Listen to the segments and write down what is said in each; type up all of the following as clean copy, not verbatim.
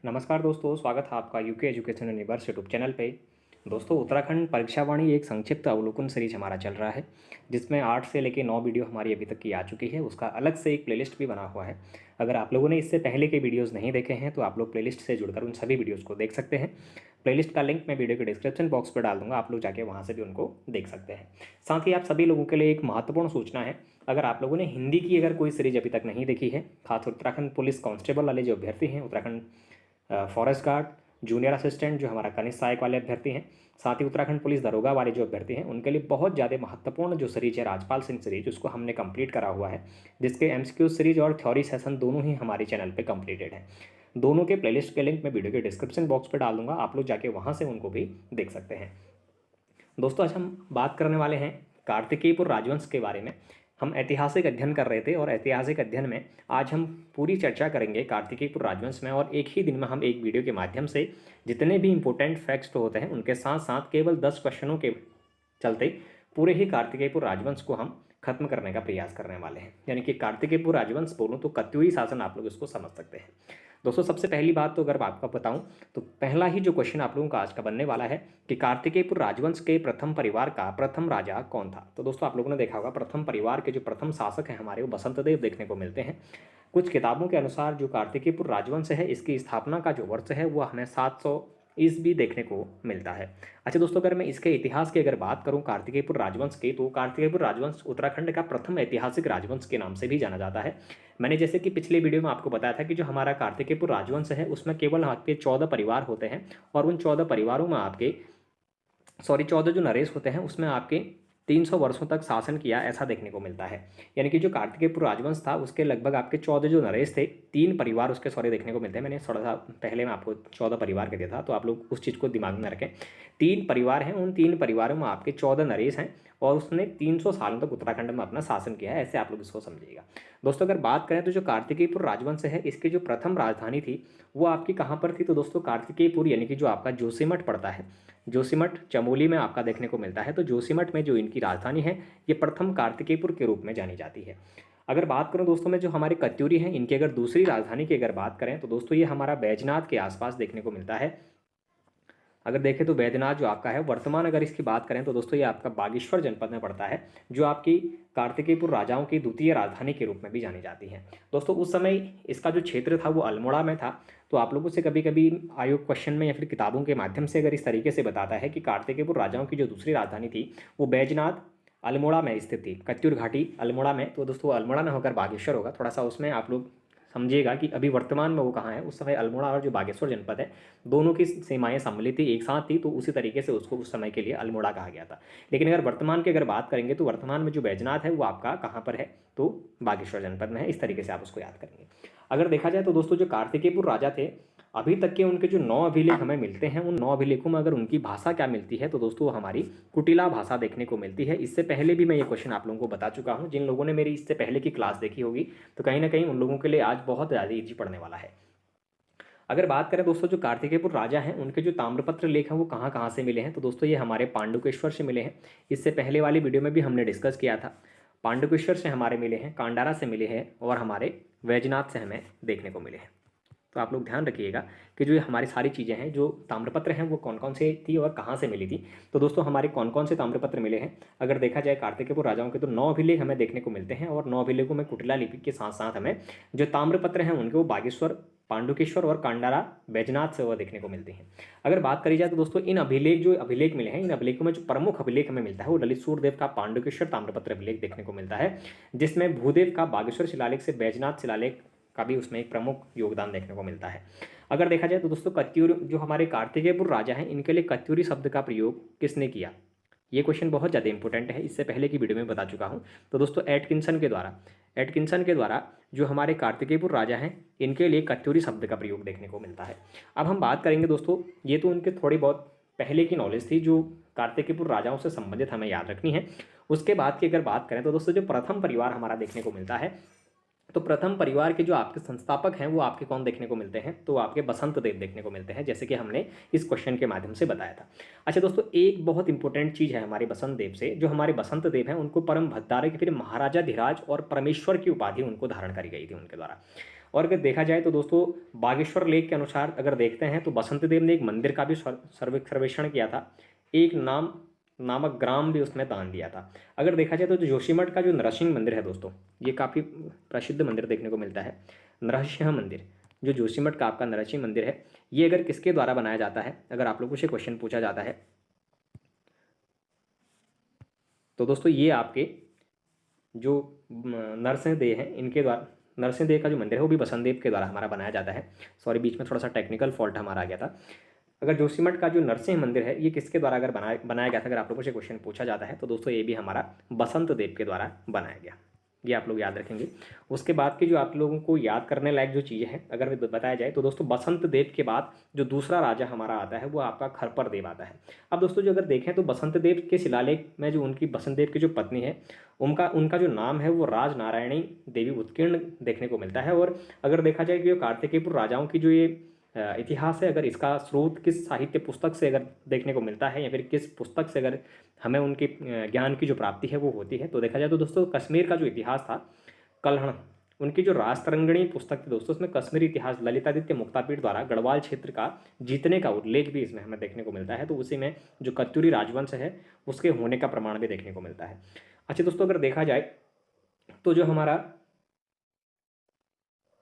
नमस्कार दोस्तों, स्वागत है आपका UK education universe YouTube channel पे। दोस्तों, उत्तराखंड परीक्षा वाणी एक संक्षिप्त अवलोकन सीरीज हमारा चल रहा है, जिसमें 8 से लेकर 9 वीडियो हमारी अभी तक की आ चुकी है। उसका अलग से एक प्लेलिस्ट भी बना हुआ है। अगर आप लोगों ने इससे पहले के वीडियोज़ नहीं देखे हैं तो आप लोग प्लेलिस्ट से जुड़कर उन सभी वीडियोज़ को देख सकते हैं। प्लेलिस्ट का लिंक मैं वीडियो के डिस्क्रिप्शन बॉक्स पर डाल दूंगा, आप लोग जाके वहाँ से भी उनको देख सकते हैं। साथ ही आप सभी लोगों के लिए एक महत्वपूर्ण सूचना है, अगर आप लोगों ने हिंदी की अगर कोई सीरीज अभी तक नहीं देखी है, खास उत्तराखंड पुलिस कांस्टेबल वाले जो अभ्यर्थी हैं, Uttarakhand forest guard, junior assistant जो हमारा कनिष्ठ सहायक वाले अभ्यर्थी हैं, साथ ही उत्तराखंड पुलिस दरोगा वाले जो अभ्यर्थी हैं, उनके लिए बहुत ज़्यादा महत्वपूर्ण जो सीरीज है राजपाल सिंह सीरीज, उसको हमने कंप्लीट करा हुआ है, जिसके एमसीक्यू सीरीज और थ्योरी सेशन दोनों ही हमारे चैनल पे कंप्लीटेड है। दोनों के प्लेलिस्ट के लिंक मैं वीडियो के डिस्क्रिप्शन बॉक्स पर डाल दूंगा, आप लोग जाके वहाँ से उनको भी देख सकते हैं। दोस्तों, आज हम बात करने वाले हैं कार्तिकेयपुर राजवंश के बारे में। हम ऐतिहासिक अध्ययन कर रहे थे और ऐतिहासिक अध्ययन में आज हम पूरी चर्चा करेंगे कार्तिकेयपुर राजवंश में, और एक ही दिन में हम एक वीडियो के माध्यम से जितने भी इंपॉर्टेंट फैक्ट्स होते हैं उनके साथ साथ केवल 10 क्वेश्चनों के चलते पूरे ही कार्तिकेयपुर राजवंश को हम खत्म करने का प्रयास करने वाले हैं। यानी कि कार्तिकेयपुर राजवंश बोलूँ तो कत्यूरी शासन आप लोग इसको समझ सकते हैं। दोस्तों, सबसे पहली बात तो अगर आपको बताऊं तो पहला ही जो क्वेश्चन आप लोगों का आज का बनने वाला है कि कार्तिकेयपुर राजवंश के प्रथम परिवार का प्रथम राजा कौन था। तो दोस्तों, आप लोगों ने देखा होगा प्रथम परिवार के जो प्रथम शासक हैं हमारे, वो बसंतदेव देखने को मिलते हैं। कुछ किताबों के अनुसार जो कार्तिकेयपुर राजवंश है, इसकी स्थापना का जो वर्ष है वो हमें 700 ईस्वी देखने को मिलता है। अच्छा दोस्तों, अगर मैं इसके इतिहास की अगर बात करूं कार्तिकेयपुर राजवंश की, तो कार्तिकेयपुर राजवंश उत्तराखंड का प्रथम ऐतिहासिक राजवंश के नाम से भी जाना जाता है। मैंने जैसे कि पिछले वीडियो में आपको बताया था कि जो हमारा कार्तिकेयपुर राजवंश है उसमें केवल आपके 14 परिवार होते हैं, और उन 14 परिवारों में आपके 14 जो नरेश होते हैं उसमें आपके 300 वर्षों तक शासन किया, ऐसा देखने को मिलता है। यानी कि जो कार्तिकेयपुर राजवंश था उसके लगभग आपके 14 जो नरेश थे, 3 परिवार उसके देखने को मिलते हैं। मैंने थोड़ा सा पहले मैं आपको 14 परिवार के दिया था, तो आप लोग उस चीज़ को दिमाग में रखें। 3 परिवार हैं, उन 3 परिवारों में आपके 14 नरेश हैं, और उसने 300 सालों तक उत्तराखंड में अपना शासन किया है, ऐसे आप लोग इसको समझिएगा। दोस्तों, अगर बात करें तो जो कार्तिकेयपुर राजवंश है इसकी जो प्रथम राजधानी थी वो आपकी कहाँ पर थी, तो दोस्तों कार्तिकेयपुर यानी कि जो आपका जोशीमठ पड़ता है, जोशीमठ चमोली में आपका देखने को मिलता है। तो जोशीमठ में जो इनकी राजधानी है ये प्रथम कार्तिकेयपुर के रूप में जानी जाती है। अगर बात करूं दोस्तों में जो हमारे कत्यूरी हैं, इनकी अगर दूसरी राजधानी की अगर बात करें तो दोस्तों ये हमारा बैजनाथ के आसपास देखने को मिलता है। अगर देखें तो बैद्यनाथ जो आपका है वर्तमान अगर इसकी बात करें तो दोस्तों ये आपका बागेश्वर जनपद में पड़ता है, जो आपकी कार्तिकेयपुर राजाओं की द्वितीय राजधानी के रूप में भी जानी जाती है। दोस्तों, उस समय इसका जो क्षेत्र था वो अल्मोड़ा में था। तो आप लोगों से कभी कभी आयोग क्वेश्चन में या फिर किताबों के माध्यम से अगर इस तरीके से बताता है कि कार्तिकेयपुर राजाओं की जो दूसरी राजधानी थी वो बैजनाथ अल्मोड़ा में स्थित थी, कत्यूर घाटी अल्मोड़ा में, तो दोस्तों अल्मोड़ा में होकर बागेश्वर होगा। थोड़ा सा उसमें आप लोग समझिएगा कि अभी वर्तमान में वो कहाँ है। उस समय अल्मोड़ा और जो बागेश्वर जनपद है दोनों की सीमाएं सम्मिलित थी, एक साथ थी, तो उसी तरीके से उसको उस समय के लिए अल्मोड़ा कहा गया था। लेकिन अगर वर्तमान की अगर बात करेंगे तो वर्तमान में जो बैजनाथ है वो आपका कहाँ पर है, तो बागेश्वर जनपद में है। इस तरीके से आप उसको याद करेंगे। अगर देखा जाए तो दोस्तों जो कार्तिकेयपुर राजा थे, अभी तक के उनके जो 9 अभिलेख हमें मिलते हैं, उन 9 अभिलेखों में अगर उनकी भाषा क्या मिलती है तो दोस्तों हमारी कुटिला भाषा देखने को मिलती है। इससे पहले भी मैं ये क्वेश्चन आप लोगों को बता चुका हूँ। जिन लोगों ने मेरी इससे पहले की क्लास देखी होगी तो कहीं ना कहीं उन लोगों के लिए आज बहुत ज़्यादा ईजी पड़ने वाला है। अगर बात करें दोस्तों जो कार्तिकेयपुर राजा हैं उनके जो ताम्रपत्र लेख हैं वो कहाँ कहाँ से मिले हैं, तो दोस्तों ये हमारे पांडुकेश्वर से मिले हैं। इससे पहले वाली वीडियो में भी हमने डिस्कस किया था। पांडुकेश्वर से हमारे मिले हैं, कांडारा से मिले हैं, और हमारे वैजनाथ से हमें देखने को मिले हैं। तो आप लोग ध्यान रखिएगा कि जो ये हमारी सारी चीज़ें हैं, जो ताम्रपत्र हैं वो कौन कौन से थी और कहाँ से मिली थी। तो दोस्तों हमारे कौन कौन से ताम्रपत्र मिले हैं, अगर देखा जाए कार्तिकेयपुर राजाओं के तो 9 अभिलेख हमें देखने को मिलते हैं, और 9 अभिलेखों में कुटिला लिपि के साथ साथ हमें जो ताम्रपत्र हैं उनके वो बागेश्वर, पांडुकेश्वर और कांडारा बैजनाथ से वो देखने को मिलते हैं। अगर बात करी जाए तो दोस्तों इन अभिलेख मिले हैं, इन अभिलेखों में जो प्रमुख अभिलेख हमें मिलता है वो ललित सूर्यदेव का पांडुकेश्वर ताम्रपत्र अभिलेख देखने को मिलता है, जिसमें भूदेव का बागेश्वर शिलालेख से बैजनाथ शिलालेख का भी उसमें एक प्रमुख योगदान देखने को मिलता है। अगर देखा जाए तो दोस्तों कत्यूर जो हमारे कार्तिकेयपुर राजा हैं इनके लिए कत्यूरी शब्द का प्रयोग किसने किया, ये क्वेश्चन बहुत ज़्यादा इंपॉर्टेंट है, इससे पहले की वीडियो में बता चुका हूँ। तो दोस्तों एटकिंसन के द्वारा जो हमारे कार्तिकेयपुर राजा हैं इनके लिए कत्यूरी शब्द का प्रयोग देखने को मिलता है। अब हम बात करेंगे दोस्तों, ये तो उनके थोड़ी बहुत पहले की नॉलेज थी जो कार्तिकेयपुर राजाओं से संबंधित हमें याद रखनी है। उसके बाद की अगर बात करें तो दोस्तों जो प्रथम परिवार हमारा देखने को मिलता है, तो प्रथम परिवार के जो आपके संस्थापक हैं वो आपके कौन देखने को मिलते हैं, तो आपके बसंत देव देखने को मिलते हैं, जैसे कि हमने इस क्वेश्चन के माध्यम से बताया था। अच्छा दोस्तों, एक बहुत इंपॉर्टेंट चीज़ है हमारे बसंत देव से, जो हमारे बसंत देव हैं उनको परम भद्दारे के फिर महाराजा धीराज और परमेश्वर की उपाधि उनको धारण करी गई थी उनके द्वारा। और अगर देखा जाए तो दोस्तों बागेश्वर लेक के अनुसार अगर देखते हैं तो बसंत देव ने एक मंदिर का भी सर्वेक्षण किया था, एक नामक ग्राम भी उसमें दान दिया था। अगर देखा जाए तो जोशीमठ का जो नरसिंह मंदिर है दोस्तों, ये काफ़ी प्रसिद्ध मंदिर देखने को मिलता है। नरसिंह मंदिर, जो जोशीमठ का आपका नरसिंह मंदिर है, ये अगर किसके द्वारा बनाया जाता है, अगर आप लोगों से क्वेश्चन पूछा जाता है तो दोस्तों ये आपके जो नरसिंहदेव हैं इनके द्वारा, नरसिंहदेव का जो मंदिर है वो भी बसंत देव के द्वारा हमारा बनाया जाता है। सॉरी, बीच में थोड़ा सा टेक्निकल फॉल्ट हमारा आ गया था। अगर जोशीमठ का जो नरसिंह मंदिर है ये किसके द्वारा अगर बनाया गया था, अगर आप लोगों से क्वेश्चन पूछा जाता है तो दोस्तों ये भी हमारा बसंत देव के द्वारा बनाया गया, ये आप लोग याद रखेंगे। उसके बाद की जो आप लोगों को याद करने लायक जो चीज़ें हैं अगर बताया जाए तो दोस्तों बसंत देव के बाद जो दूसरा राजा हमारा आता है वो आपका खरपर देव आता है। अब दोस्तों जो अगर देखें तो बसंत देव के शिलालेख में जो उनकी बसंत देव की जो पत्नी है उनका जो नाम है वो राजनारायणी देवी उत्कीर्ण देखने को मिलता है। और अगर देखा जाए कि जो कार्तिकेयपुर राजाओं की जो ये इतिहास है, अगर इसका स्रोत किस साहित्य पुस्तक से अगर देखने को मिलता है या फिर किस पुस्तक से अगर हमें उनके ज्ञान की जो प्राप्ति है वो होती है, तो देखा जाए तो दोस्तों कश्मीर का जो इतिहास था, कल्हण, उनकी जो राजतरंगिणी पुस्तक थी दोस्तों, उसमें कश्मीरी इतिहास ललितादित्य मुक्तापीठ द्वारा गढ़वाल क्षेत्र का जीतने का उल्लेख भी इसमें हमें देखने को मिलता है। तो उसी में जो कत्यूरी राजवंश है उसके होने का प्रमाण भी देखने को मिलता है। अच्छा दोस्तों, अगर देखा जाए तो जो हमारा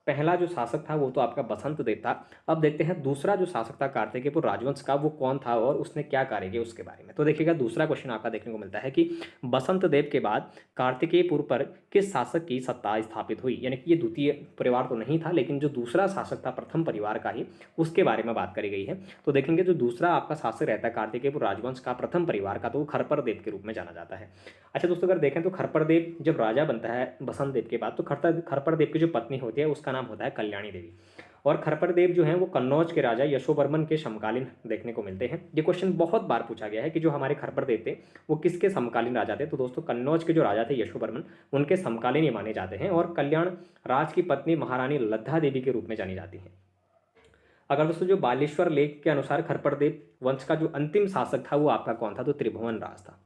पहला जो शासक था वो तो आपका बसंत देव था। अब देखते हैं दूसरा जो शासक था कार्तिकेयपुर राजवंश का वो कौन था और उसने क्या कार्य किए उसके बारे में। तो देखिएगा दूसरा क्वेश्चन आपका देखने को मिलता है कि बसंत देव के बाद कार्तिकेयपुर पर किस शासक की सत्ता स्थापित हुई, यानी कि ये द्वितीय परिवार तो नहीं था लेकिन जो दूसरा शासक था प्रथम परिवार का ही, उसके बारे में बात करी गई है। तो देखेंगे जो दूसरा आपका शासक रहता है कार्तिकेयपुर राजवंश का प्रथम परिवार का, तो वो खरपर देव के रूप में जाना जाता है। अच्छा दोस्तों, अगर देखें तो खरपर देव जब राजा बनता है बसंत देव के बाद तो खरपर देव की जो पत्नी होती है उसका नाम होता है कल्याणी देवी। और खरपर देव जो हैं वो कन्नौज के राजा यशोवर्मन के समकालीन देखने को मिलते हैं। ये क्वेश्चन बहुत बार पूछा गया है कि जो हमारे खरपर देव थे वो किसके समकालीन राजा थे। तो दोस्तों कन्नौज के जो राजा थे यशोवर्मन, उनके समकालीन ये माने जाते हैं। और कल्याण राज की पत्नी महारानी लद्दा देवी के रूप में जानी जाती हैं। अगर दोस्तों जो बालेश्वर लेख के अनुसार खरपर देव वंश का जो अंतिम शासक था वो आपका कौन था, तो त्रिभुवन राज था।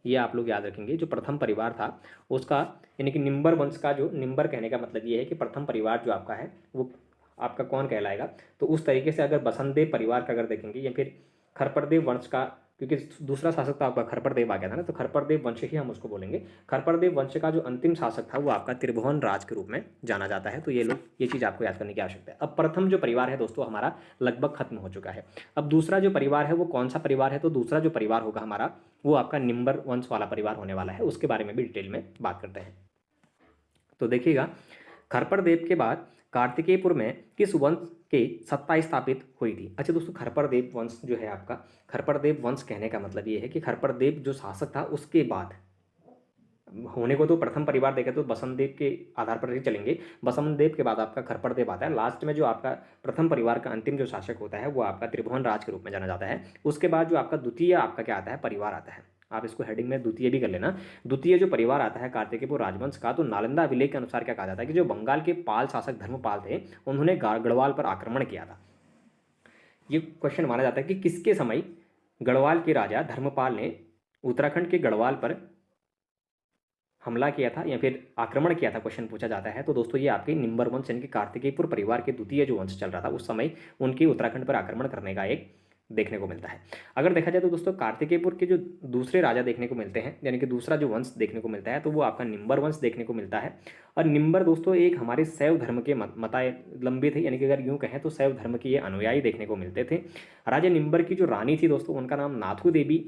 ये आप लोग याद रखेंगे। जो प्रथम परिवार था उसका, यानी कि निम्बर वंश का, जो निम्बर कहने का मतलब ये है कि प्रथम परिवार जो आपका है वो आपका कौन कहलाएगा। तो उस तरीके से अगर बसंतदेव परिवार का अगर देखेंगे या फिर खरपरदेव वंश का, क्योंकि दूसरा शासक तो आपका खरपरदेव आ गया था ना, तो खरपरदेव वंश ही हम उसको बोलेंगे। खरपरदेव वंश का जो अंतिम शासक था वो आपका त्रिभुवन राज के रूप में जाना जाता है। तो ये चीज़ आपको याद करने की आवश्यकता है। अब प्रथम जो परिवार है दोस्तों हमारा लगभग खत्म हो चुका है। अब दूसरा जो परिवार है वो कौन सा परिवार है, तो दूसरा जो परिवार होगा हमारा वो आपका निम्बर वंश वाला परिवार होने वाला है। उसके बारे में भी डिटेल में बात करते हैं। तो देखिएगा खरपरदेव के बाद कार्तिकेयपुर में किस वंश के सत्ता स्थापित हुई थी। अच्छा दोस्तों, खरपरदेव वंश जो है आपका, खरपरदेव वंश कहने का मतलब ये है कि खरपरदेव जो शासक था उसके बाद होने को तो प्रथम परिवार देखे तो बसंत देव के आधार पर ही चलेंगे। बसंत देव के बाद आपका खरपरदेव आता है। लास्ट में जो आपका प्रथम परिवार का अंतिम जो शासक होता है वो आपका त्रिभुवन राज के रूप में जाना जाता है। उसके बाद जो आपका द्वितीय आपका क्या आता है, परिवार आता है। आप इसको हेडिंग में द्वितीय भी कर लेना। द्वितीय जो परिवार आता है कार्तिकेयपुर राजवंश का, तो नालंदा अभिलेख के अनुसार क्या कहा जाता है कि जो बंगाल के पाल शासक धर्मपाल थे उन्होंने गढ़वाल पर आक्रमण किया था। ये क्वेश्चन माना जाता है कि किसके समय गढ़वाल के राजा धर्मपाल ने उत्तराखंड के गढ़वाल पर हमला किया था या फिर आक्रमण किया था, क्वेश्चन पूछा जाता है। तो दोस्तों ये आपके निम्बर वंश यानी कि कार्तिकेयपुर परिवार के द्वितीय जो वंश चल रहा था उस समय उनकी उत्तराखंड पर आक्रमण करने का एक देखने को मिलता है। अगर देखा जाए तो दोस्तों कार्तिकेयपुर के जो दूसरे राजा देखने को मिलते हैं, यानी कि दूसरा जो वंश देखने को मिलता है, तो वो आपका निम्बर वंश देखने को मिलता है। और निम्बर दोस्तों एक हमारे शैव धर्म के मतावलंबी थे, यानी कि अगर यूँ कहें तो शैव धर्म के ये अनुयायी देखने को मिलते थे। राजा निम्बर की जो रानी थी दोस्तों उनका नाम नाथू देवी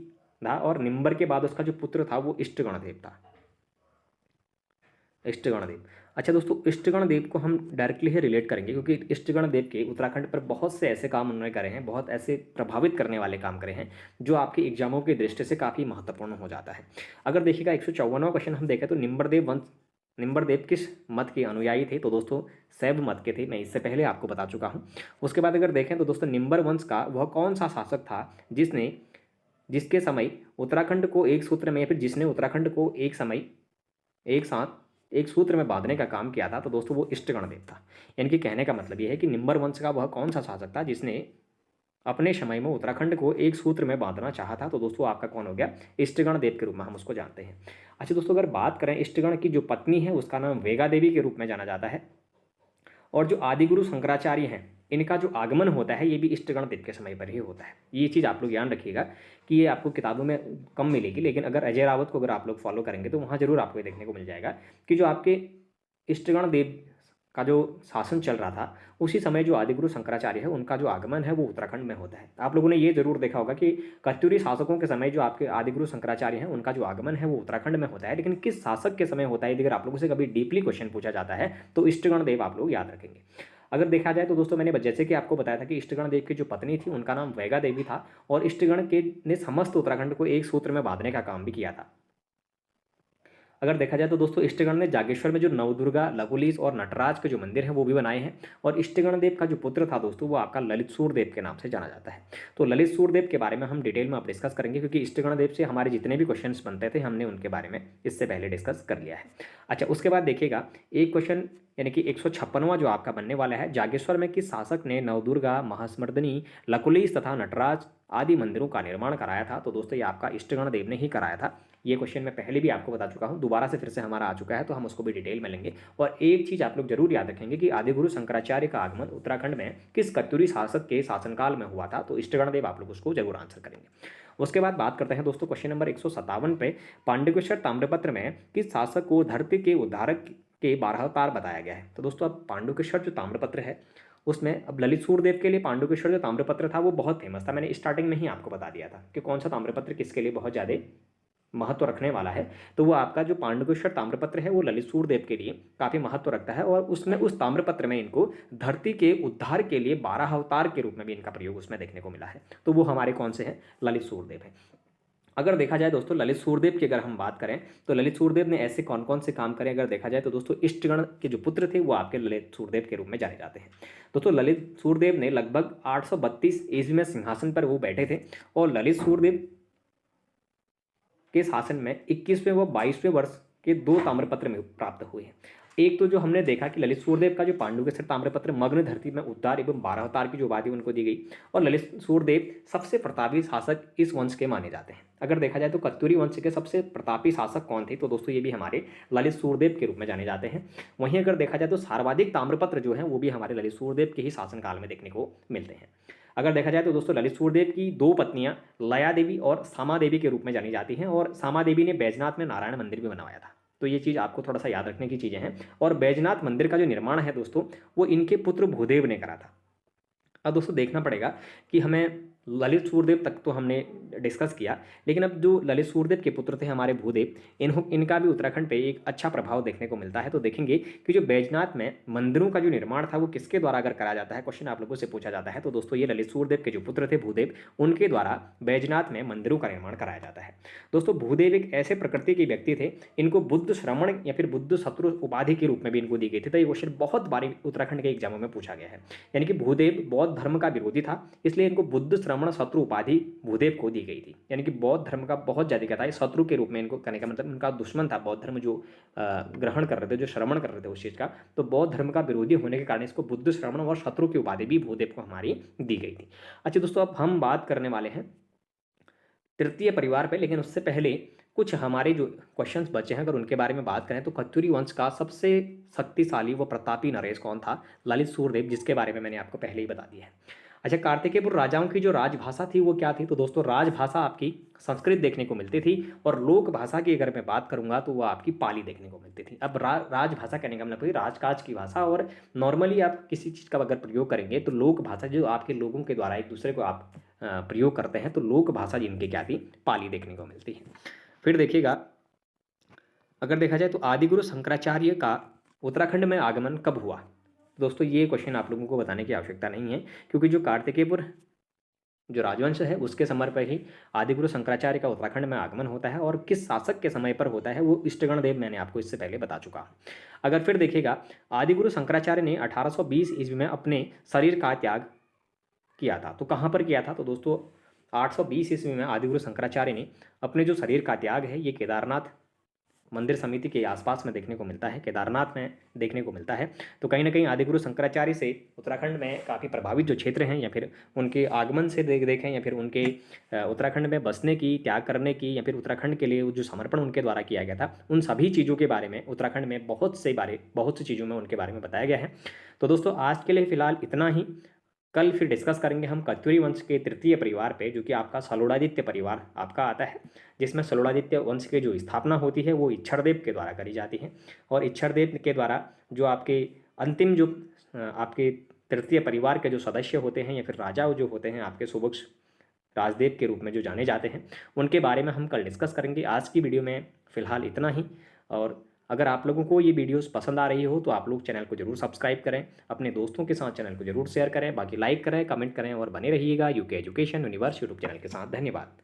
था। और निम्बर के बाद उसका जो पुत्र था वो इष्टगणदेव था, इष्टगणदेव। अच्छा दोस्तों, इष्टगणदेव को हम डायरेक्टली ही रिलेट करेंगे क्योंकि इष्टगणदेव के उत्तराखंड पर बहुत से ऐसे काम उन्होंने करे हैं, बहुत ऐसे प्रभावित करने वाले काम करे हैं जो आपके एग्जामों की दृष्टि से काफ़ी महत्वपूर्ण हो जाता है। अगर देखिएगा 154वां क्वेश्चन हम देखें तो निम्बरदेव किस मत के अनुयायी थे, तो दोस्तों शैव मत के थे। मैं इससे पहले आपको बता चुका हूँ। उसके बाद अगर देखें तो दोस्तों निम्बर वंश का वह कौन सा शासक था जिसके समय उत्तराखंड को एक सूत्र में, या फिर जिसने उत्तराखंड को एक समय एक साथ एक सूत्र में बांधने का काम किया था, तो दोस्तों वो इष्टगणदेव था। यानी कि कहने का मतलब ये है कि निम्बर वंश का वह कौन सा शासक था जिसने अपने समय में उत्तराखंड को एक सूत्र में बांधना चाहा था, तो दोस्तों आपका कौन हो गया, इष्टगणदेव के रूप में हम उसको जानते हैं। अच्छा दोस्तों, अगर बात करें इष्टगण की जो पत्नी है उसका नाम वेगा देवी के रूप में जाना जाता है। और जो आदिगुरु शंकराचार्य हैं इनका जो आगमन होता है ये भी इष्टगण देव के समय पर ही होता है। ये चीज़ आप लोग ध्यान रखिएगा कि ये आपको किताबों में कम मिलेगी, लेकिन अगर अजय रावत को अगर आप लोग फॉलो करेंगे तो वहाँ जरूर आपको ये देखने को मिल जाएगा कि जो आपके इष्टगण देव का जो शासन चल रहा था उसी समय जो आदिगुरु शंकराचार्य है उनका जो आगमन है वो उत्तराखंड में होता है। आप लोगों ने ये जरूर देखा होगा कि कत्यूरी शासकों के समय जो आपके आदिगुरु शंकराचार्य हैं उनका जो आगमन है वो उत्तराखंड में होता है, लेकिन किस शासक के समय होता है यदि अगर आप लोगों से कभी डीपली क्वेश्चन पूछा जाता है तो इष्टगण देव आप लोग याद रखेंगे। अगर देखा जाए तो दोस्तों मैंने जैसे कि आपको बताया था कि इष्टगण देव की जो पत्नी थी उनका नाम वैगा देवी था और इष्टगण के ने समस्त उत्तराखंड को एक सूत्र में बांधने का काम भी किया था। अगर देखा जाए तो दोस्तों इष्टगण ने जागेश्वर में जो नवदुर्गा, लघुलीश और नटराज के जो मंदिर हैं वो भी बनाए हैं। और इष्टगण देव का जो पुत्र था दोस्तों वो आपका ललित सूरदेव के नाम से जाना जाता है। तो ललित सूरदेव के बारे में हम डिटेल में अब डिस्कस करेंगे, क्योंकि इष्टगण देव से हमारे जितने भी क्वेश्चन बनते थे हमने उनके बारे में इससे पहले डिस्कस कर लिया है। अच्छा, उसके बाद देखिएगा एक क्वेश्चन यानी कि 156वां जो आपका बनने वाला है, जागेश्वर में किस शासक ने नवदुर्गा, महास्मर्दिनी, लकुलीश तथा नटराज आदि मंदिरों का निर्माण कराया था? तो दोस्तों ये आपका इष्टगण देव ने ही कराया था। ये क्वेश्चन मैं पहले भी आपको बता चुका हूँ, दोबारा से फिर से हमारा आ चुका है तो हम उसको भी डिटेल में लेंगे। और एक चीज़ आप लोग जरूर याद रखेंगे कि आदिगुरु शंकराचार्य का आगमन उत्तराखंड में किस कत्यूरी शासक के शासनकाल में हुआ था? तो इष्टगण देव आप लोग उसको जरूर आंसर करेंगे। उसके बाद बात करते हैं दोस्तों क्वेश्चन नंबर 157 पे, पांडुकेश्वर ताम्रपत्र में किस शासक को धरती के उद्धारक के 12 अवतार बताया गया है? तो दोस्तों अब पांडुकेश्वर जो ताम्रपत्र है उसमें अब ललित सूरदेव के लिए पांडुकेश्वर जो ताम्रपत्र था वो बहुत फेमस था। मैंने स्टार्टिंग में ही आपको बता दिया था कि कौन सा ताम्रपत्र किसके लिए बहुत ज़्यादा महत्व रखने वाला है। तो वो आपका जो पांडुकेश्वर ताम्रपत्र है वो ललित सूरदेव के लिए काफ़ी महत्व रखता है और उसमें उस ताम्रपत्र में इनको धरती के उद्धार के लिए 12 अवतार के रूप में भी इनका प्रयोग उसमें देखने को मिला है। तो वो हमारे कौन से हैं? ललित सूरदेव है। अगर देखा जाए दोस्तों ललित सूरदेव की अगर हम बात करें तो ललित सूरदेव ने ऐसे कौन कौन से काम करे अगर देखा जाए तो दोस्तों इष्टगण के जो पुत्र थे वो आपके ललित सूरदेव के रूप में जाने जाते हैं। दोस्तों ललित सूरदेव ने लगभग 832 ईस्वी में सिंहासन पर वो बैठे थे और ललित सूरदेव के शासन में 21वें व 22वें वर्ष के 2 ताम्रपत्र में प्राप्त हुए हैं। एक तो जो हमने देखा कि ललित सूरदेव का जो पांडुकेश्वर ताम्रपत्र मग्न धरती में उद्धार एवं 12 अवतार की जो उपाधि उनको दी गई, और ललित सूरदेव सबसे प्रतापी शासक इस वंश के माने जाते हैं। अगर देखा जाए तो कत्यूरी वंश के सबसे प्रतापी शासक कौन थे? तो दोस्तों ये भी हमारे ललित सूरदेव के रूप में जाने जाते हैं। वहीं अगर देखा जाए तो सर्वाधिक ताम्रपत्र जो है वो भी हमारे ललित सूरदेव के ही शासनकाल में देखने को मिलते हैं। अगर देखा जाए तो दोस्तों ललित सूरदेव की 2 पत्नियां लया देवी और सामा देवी के रूप में जानी जाती हैं और सामा देवी ने बैजनाथ में नारायण मंदिर भी बनवाया था। तो ये चीज़ आपको थोड़ा सा याद रखने की चीज़ें हैं। और बैजनाथ मंदिर का जो निर्माण है दोस्तों वो इनके पुत्र भूदेव ने करा था। अब दोस्तों देखना पड़ेगा कि हमें ललित सूरदेव तक तो हमने डिस्कस किया, लेकिन अब जो ललित सूरदेव के पुत्र थे हमारे भूदेव, इनका भी उत्तराखंड पे एक अच्छा प्रभाव देखने को मिलता है। तो देखेंगे कि जो बैजनाथ में मंदिरों का जो निर्माण था वो किसके द्वारा अगर कराया जाता है, क्वेश्चन आप लोगों से पूछा जाता है, तो दोस्तों ये ललित सूरदेव के जो पुत्र थे भूदेव, उनके द्वारा बैजनाथ में मंदिरों का निर्माण कराया जाता है। दोस्तों भूदेव एक ऐसे प्रकृति के व्यक्ति थे, इनको बुद्ध श्रमण या फिर बुद्ध शत्रु उपाधि के रूप में भी इनको दी गई थी। तो ये क्वेश्चन बहुत बार उत्तराखंड के एग्जामों में पूछा गया है। यानी कि भूदेव बौद्ध धर्म का विरोधी था, इसलिए इनको बुद्ध श्रमण शत्रु उपाधि भूदेव को दी गई थी। यानी कि बौद्ध धर्म का बहुत ज़्यादा क्या था, शत्रु के रूप में इनको करने का मतलब उनका दुश्मन था। बौद्ध धर्म जो ग्रहण कर रहे थे, जो श्रवण कर रहे थे उस चीज़ का, तो बौद्ध धर्म का विरोधी होने के कारण इसको बुद्ध श्रवण और शत्रु की उपाधि भी भूदेव को हमारी दी गई थी। अच्छा दोस्तों अब हम बात करने वाले हैं तृतीय परिवार पे, लेकिन उससे पहले कुछ हमारे जो क्वेश्चंस बचे हैं अगर उनके बारे में बात करें तो कत्यूरी वंश का सबसे शक्तिशाली व प्रतापी नरेश कौन था? ललित सूरदेव, जिसके बारे में मैंने आपको पहले ही बता दिया है। अच्छा, कार्तिकेयपुर राजाओं की जो राजभाषा थी वो क्या थी? तो दोस्तों राजभाषा आपकी संस्कृत देखने को मिलती थी और लोक भाषा की अगर मैं बात करूंगा तो वो आपकी पाली देखने को मिलती थी। अब राजभाषा कहने का मतलब राजकाज की भाषा, और नॉर्मली आप किसी चीज़ का अगर प्रयोग करेंगे तो लोक भाषा जो आपके लोगों के द्वारा एक दूसरे को आप प्रयोग करते हैं, तो लोक भाषा जिनकी क्या थी? पाली देखने को मिलती है। फिर देखिएगा अगर देखा जाए तो आदिगुरु शंकराचार्य का उत्तराखंड में आगमन कब हुआ? दोस्तों ये क्वेश्चन आप लोगों को बताने की आवश्यकता नहीं है, क्योंकि जो कार्तिकेयपुर जो राजवंश है उसके समय पर ही आदिगुरु शंकराचार्य का उत्तराखंड में आगमन होता है, और किस शासक के समय पर होता है वो इष्टगण देव मैंने आपको इससे पहले बता चुका हूँ। अगर फिर देखिएगा आदिगुरु शंकराचार्य ने 1820 ईस्वी में अपने शरीर का त्याग किया था। तो कहाँ पर किया था? तो दोस्तों 820 ईस्वी में आदिगुरु शंकराचार्य ने अपने जो शरीर का त्याग है ये केदारनाथ मंदिर समिति के आसपास में देखने को मिलता है, केदारनाथ में देखने को मिलता है। तो कहीं ना कहीं आदिगुरु शंकराचार्य से उत्तराखंड में काफ़ी प्रभावित जो क्षेत्र हैं, या फिर उनके आगमन से देखें, या फिर उनके उत्तराखंड में बसने की, त्याग करने की, या फिर उत्तराखंड के लिए जो समर्पण उनके द्वारा किया गया था, उन सभी चीज़ों के बारे में उत्तराखंड में बहुत सी चीज़ों में उनके बारे में बताया गया है। तो दोस्तों आज के लिए फ़िलहाल इतना ही। कल फिर डिस्कस करेंगे हम कत्यूरी वंश के तृतीय परिवार पे, जो कि आपका सलोड़ादित्य परिवार आपका आता है, जिसमें सलोड़ादित्य वंश की जो स्थापना होती है वो इच्छड़देव के द्वारा करी जाती है। और इच्छड़देव के द्वारा जो आपके अंतिम जो आपके तृतीय परिवार के जो सदस्य होते हैं, या फिर राजा जो होते हैं आपके सुबक्ष राजदेव के रूप में जो जाने जाते हैं, उनके बारे में हम कल डिस्कस करेंगे। आज की वीडियो में फ़िलहाल इतना ही। और अगर आप लोगों को ये वीडियोस पसंद आ रही हो तो आप लोग चैनल को जरूर सब्सक्राइब करें, अपने दोस्तों के साथ चैनल को जरूर शेयर करें, बाकी लाइक करें, कमेंट करें और बने रहिएगा UK education universe YouTube channel के साथ। धन्यवाद।